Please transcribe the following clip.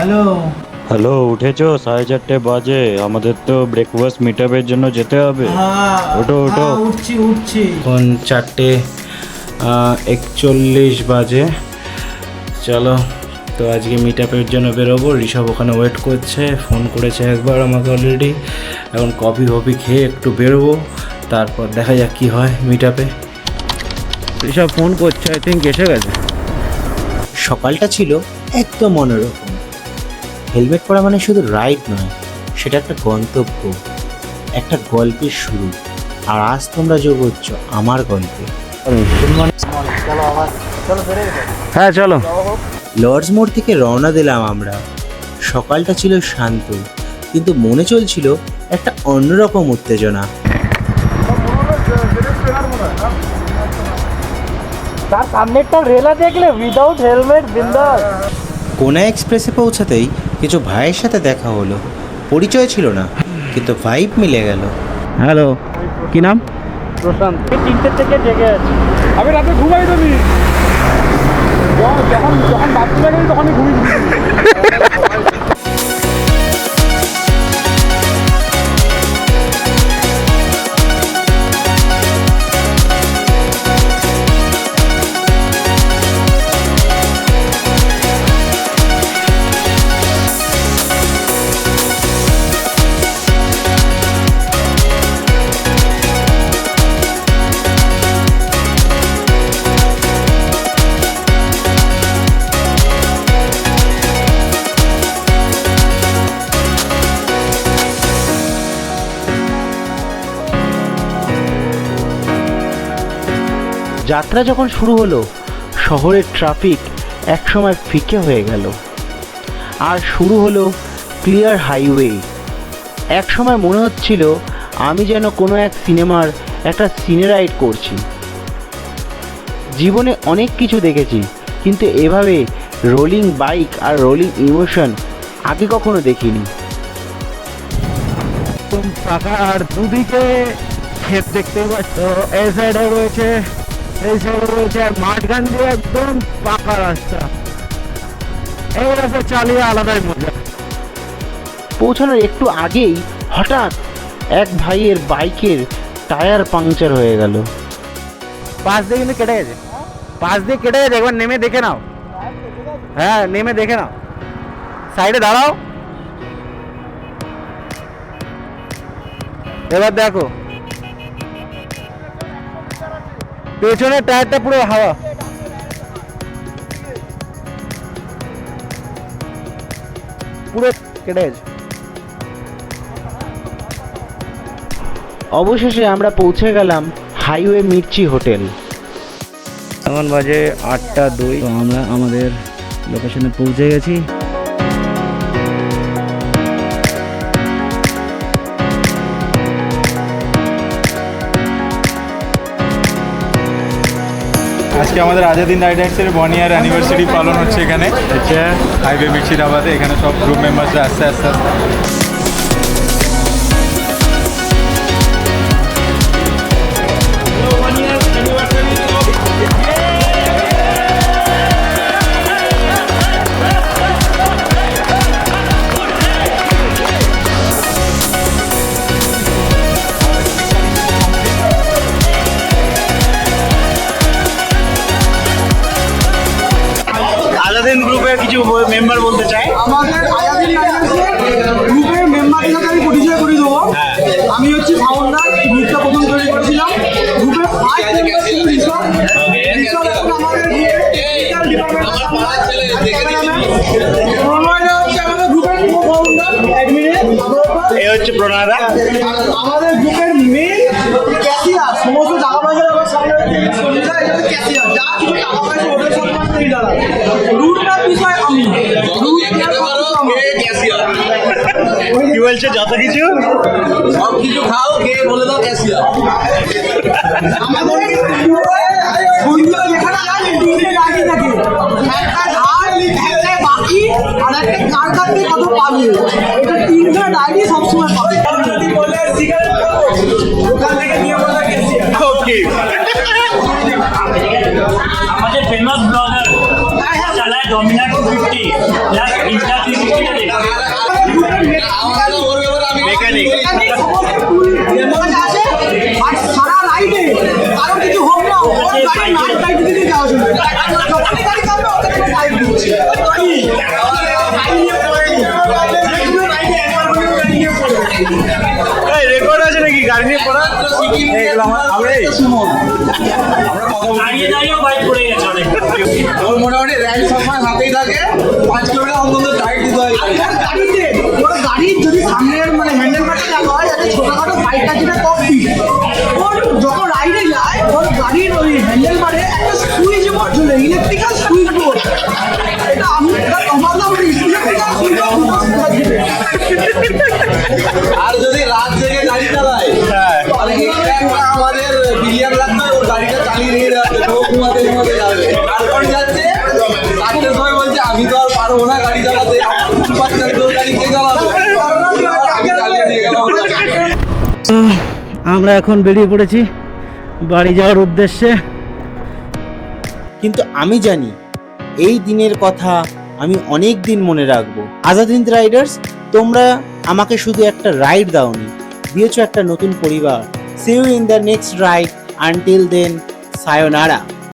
Hello. Hello, উঠেছো? 4:30 বাজে, আমাদের তো ব্রেকফাস্ট মিট আপের জন্য যেতে হবে। হ্যাঁ ওঠো ওঠো। উঠছি। এখন 4:41 বাজে। চলো, তো আজকে মিট আপের জন্য বেরোবো। ঋষভ ওখানে ওয়েট করছে, ফোন করেছে একবার আমাকে অলরেডি। এখন কফি ফফি খেয়ে একটু বেরোবো, তারপর দেখা যাক কী হয় মিট আপে। ঋষভ ফোন করছে, আই থিঙ্ক এসে গেছে। সকালটা ছিল একদম অন্যরকম। হেলমেট পরা মানে শুধু রাইড নয়, সেটা একটা গন্তব্য, একটা গল্পের শুরু। আর আজ তোমরা যোগ হচ্ছ আমার গল্পে। হ্যাঁ চলো। লর্ডস মোড় থেকে রওনা দিলাম আমরা। সকালটা ছিল শান্ত, কিন্তু মনে চলছিল একটা অন্যরকম উত্তেজনা। তার সামনেরটা রেলা দেখলে উইদাউট হেলমেট বিন্দাস। কোনা এক্সপ্রেসে পৌঁছাতেই কিছু ভাইয়ের সাথে দেখা হলো। পরিচয় ছিল না, কিন্তু ভাইব মিলে গেল। হ্যালো, কি নাম? প্রশান্ত। 3টে থেকে জেগে আছি। আমি রাতে ঘুমাই তুমি যখন যখন বাথরুমে গেছি তখনই ঘুমিয়ে। যাত্রা যখন শুরু হলো, শহরের ট্রাফিক একসময় ফিকে হয়ে গেল, আর শুরু হলো ক্লিয়ার হাইওয়ে। একসময় মনে হচ্ছিল আমি যেন কোনো এক সিনেমার একটা সিনে রাইড করছি। জীবনে অনেক কিছু দেখেছি, কিন্তু এভাবে রোলিং বাইক আর রোলিং ইমোশন আগে কখনো দেখিনি। ফাঁকা আর দুদিকে ক্ষেত দেখতে পাচ্ছ। এই সাইডে রয়েছে, এই সাইডে রয়েছে মাঠগান দিয়ে একদম পাকা রাস্তা। এই রাস্তা চালিয়ে আলাদাই মজা। পৌঁছানোর একটু আগেই হঠাৎ এক ভাইয়ের বাইকের টায়ার পাংচার হয়ে গেল। পাশ দিয়ে কিন্তু কেটে গেছে, পাশ দিয়ে কেটে গেছে। একবার নেমে দেখে নাও। হ্যাঁ, নেমে দেখে নাও। সাইডে দাঁড়াও, এবার দেখো পেছনের টায়ারটা পুরো হাওয়া। পুরো কেটে গেছে। অবশেষে আমরা পৌঁছে গেলাম হাইওয়ে মির্চি হোটেল। এখন বাজে 8:02। তো আমরা আমাদের লোকেশনে পৌঁছে গেছি। আজকে আমাদের আজাদিন রাইডার্সের 1 ইয়ার অ্যানিভার্সারি পালন হচ্ছে এখানে। আচ্ছা, হাইওয়ে মুর্শিদাবাদে। এখানে সব গ্রুপ মেম্বার্সরা আস্তে আস্তে আজাদিন গ্রুপের কিছু মেম্বার বলতে চাই। আমাদের আজাদিন রাইডার্সের গ্রুপের মেম্বারের সাথে আমি পরিচয় করে দেবো। আমি হচ্ছি ফাউন্ডার, গ্রুপটা প্রথম তৈরি করেছিলাম। গ্রুপের ফার্স্ট মেম্বার ছিল ঋষভ। ঋষভ এখন আমাদের ডিজিটাল ডিপার্টমেন্টের প্রণয়দা হচ্ছে আমাদের গ্রুপের ফাউন্ডার অ্যাডমিনে। এই হচ্ছে প্রণয়দা। আমাদের গ্রুপের মেন ক্যাশিয়ার, সমস্ত টাকা পয়সা আমার সামনে ক্যাশিয়ার, যা কিছু টাকা পয়সা ওদের সম্মান নেই দাদা। রুটটার বিষয় আমি কি বলছে? যত কিছু সব কিছু খাও, খেয়ে বলে দাও ক্যাশিয়ার। আমাদের বন্ধুরা যেখানে যায় তিনটে গাড়ি থাকে, একটা ধার, একটা বাকি, আর একটা কার কার থেকে কত পাবে। এটা তিনটে ডায়েরি সবসময় পাবে। বলে সিগারেট ওখান থেকে নিয়ে বলা ক্যাশিয়ার। ওকে। আমাদের ফেমাস ব্লগার চালায় ডমিনার 250 প্লাস ইনস্টা 360 টা দেখো। আমার তো ওর ব্যাপারে আমি Mechanic। এখানে সমস্ত টুল মানে আছে আর সারা রাইডে কারো কিছু হোক না ওর গাড়ি নাইট রাইড দিতে যাওয়া শুরু যখনই গাড়ি কামবে ওকে কোনো গাইড দিচ্ছে রেকর্ড আছে নাকি গাড়ি নিয়ে পড়া দাঁড়িয়ে দাঁড়িয়েও বাইক পড়ে গেছে অনেক। ওর মোটামুটি র্যাঙ্ক সবসময় হাতেই থাকে 5 কিলোমিটার অন্তত টাইট দিতে হয় গাড়িতে ওর গাড়ির যদি সামনের মানে হ্যান্ডেল বারটা দেওয়া হয় যাতে ছোটখাটো বাইকটা যেটা কম স্পিড ওর যখন রাইডে যায় ওর গাড়ির ওই হ্যান্ডেল বারে একটা সুইচ বোর্ড ছিল ইলেকট্রিক্যাল সুইচ বোর্ড এটা আমি কমালাম ইলেকট্রিক্যাল সুইচ আর যদি রাত জেগে গাড়ি চালায় তাহলে এটা একটা আমাদের বিলিয়ন রাখতে ওর গাড়িটা চালিয়ে নিয়ে যাবে ও ঘুমাতে ঘুমাতে যাবে তারপর যাচ্ছে 4টের সময় বলছে আমি তো আর পারবো না গাড়ি চালাতে বাচ্চার তোর গাড়ি কে চালাবে আমি চালিয়ে দিয়ে গেলাম আমরা এখন বেরিয়ে পড়েছি বাড়ি যাওয়ার উদ্দেশ্যে, কিন্তু আমি জানি এই দিনের কথা আমি অনেক দিন মনে রাখবো। আজাদ হিন্দ রাইডার্স, তোমরা আমাকে শুধু একটা রাইড দাওনি, দিয়েছো একটা নতুন পরিবার। See you in the next ride, until then সায়োনারা।